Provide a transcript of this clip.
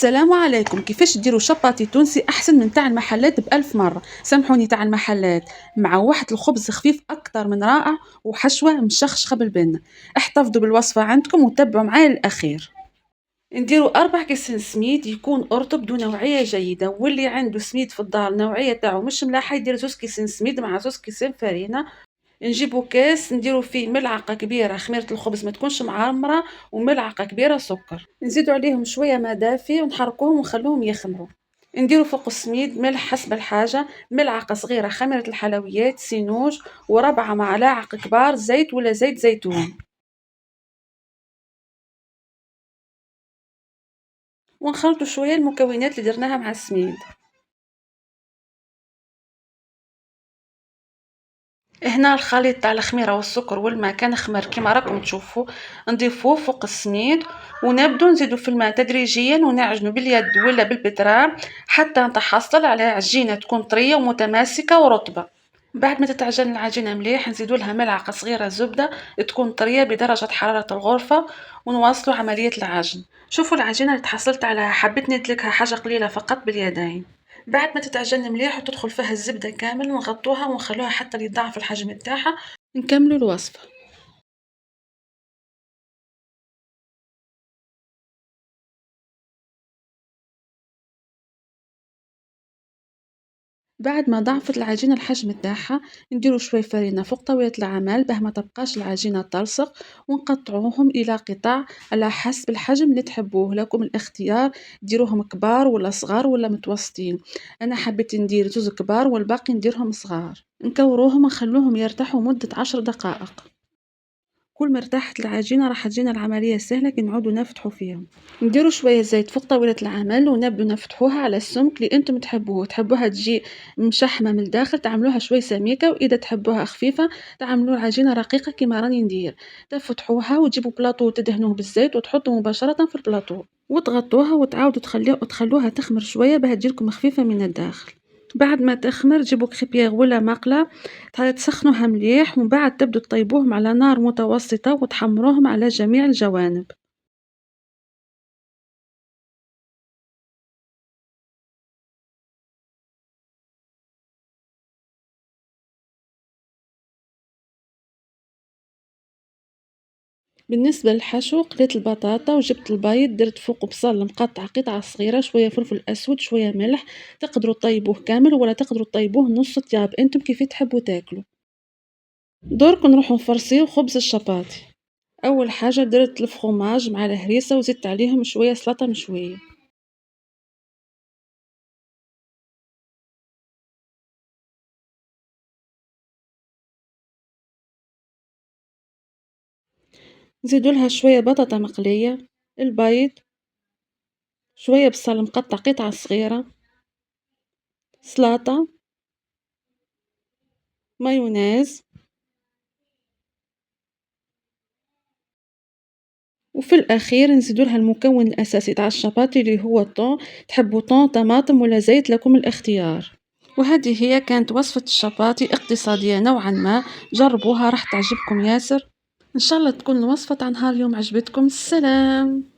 السلام عليكم. كيفاش ديروا شاباتي تونسي احسن من تاع المحلات بألف مره؟ سامحوني، تاع المحلات مع واحد الخبز خفيف اكثر من رائع وحشوه مشخشخه بالبنه. احتفظوا بالوصفه عندكم وتبعوا معايا للاخير. نديروا 4 كيسان سميد يكون أرطب ذو نوعية جيدة، واللي عنده سميد في الدار النوعية تاعو مش ملاحة يدير 2 كيسان سميد مع 2 كيسان فرينة. نجيبو كاس نديرو فيه ملعقة كبيرة خميرة الخبز ما تكونش معمرة، وملعقة كبيرة سكر، نزيدو عليهم شوية ماء دافي ونحركوهم ونخلوهم يخمروا. نديرو فوق السميد ملح حسب الحاجة، ملعقة صغيرة خميرة الحلويات سينوج، وربع ملاعق كبار زيت ولا زيت زيتون، ونخلطوا شوية المكونات اللي درناها مع السميد. هنا الخليط تاع الخميرة والسكر والماء كان خمر كيما راكم تشوفوا، نضيفوه فوق السميد ونبدو نزيدو في الماء تدريجيا ونعجنو باليد ولا بالبتران حتى نتحصل على عجينة تكون طرية ومتماسكة ورطبة. بعد ما تتعجن العجينة مليح نزيدو لها ملعقة صغيرة زبدة تكون طرية بدرجة حرارة الغرفة، ونواصلوا عملية العجن. شوفوا العجينة اللي تحصلت عليها، حبيت ندلكها حاجة قليلة فقط باليدين. بعد ما تتعجن مليح وتدخل فيها الزبدة كامل نغطوها ونخلوها حتى يتضاعف الحجم تاعها. نكملوا الوصفة. بعد ما ضعفت العجينة الحجم تاعها نديرو شوي فرينة فوق طاولة العمل باه ما تبقاش العجينة تلصق، ونقطعوهم إلى قطع على حسب الحجم اللي تحبوه، لكم الاختيار ديروهم كبار ولا صغار ولا متوسطين. أنا حبيت ندير 2 كبار والباقي نديرهم صغار. نكوروهم ونخلوهم يرتاحوا مدة 10 دقائق. كل ما ارتاحت العجينة راح تجينا العملية سهلة كي نعودو نفتحو فيهم. نديرو شوية زيت فوق طاولة العمل ونبدو نفتحوها على السمك اللي انتم تحبوه، تحبوها تجي مشحمة من الداخل تعملوها شوي سميكة، واذا تحبوها خفيفة تعملوا العجينة رقيقة كما راني ندير. تفتحوها وتجيبوا بلاطو وتدهنوه بالزيت وتحطوا مباشرة في البلاطو وتغطوها وتعاودوا تخلوها تخمر شوية باه تجيلكم خفيفة من الداخل. بعد ما تخمر جيبوا كريبيير ولا مقلة تسخنوها مليح، ومن بعد تبدو تطيبوهم على نار متوسطة وتحمروهم على جميع الجوانب. بالنسبة للحشو قليت البطاطا وجبت البيض درت فوق بصل مقطع قطع صغيرة، شوية فلفل أسود، شوية ملح. تقدروا طيبوه كامل ولا تقدروا طيبوه نص طياب، انتم كيف تحبوا تاكلوا. درك نروحوا نفرسيو خبز الشباطي. أول حاجة درت الفخوماج مع الهريسة وزدت عليهم شوية سلطة مشوية. نزيدوا لها شوية بطاطا مقلية، البيض، شوية بصل مقطع قطع صغيرة، سلطة، مايونيز، وفي الأخير نزيدو لها المكون الأساسي تاع الشاباتي اللي هو الثوم. تحبوا ثوم طماطم ولا زيت لكم الاختيار. وهذه هي كانت وصفة الشاباتي، اقتصادية نوعا ما، جربوها راح تعجبكم ياسر. إن شاء الله تكون الوصفة تاع نهار اليوم عجبتكم. السلام.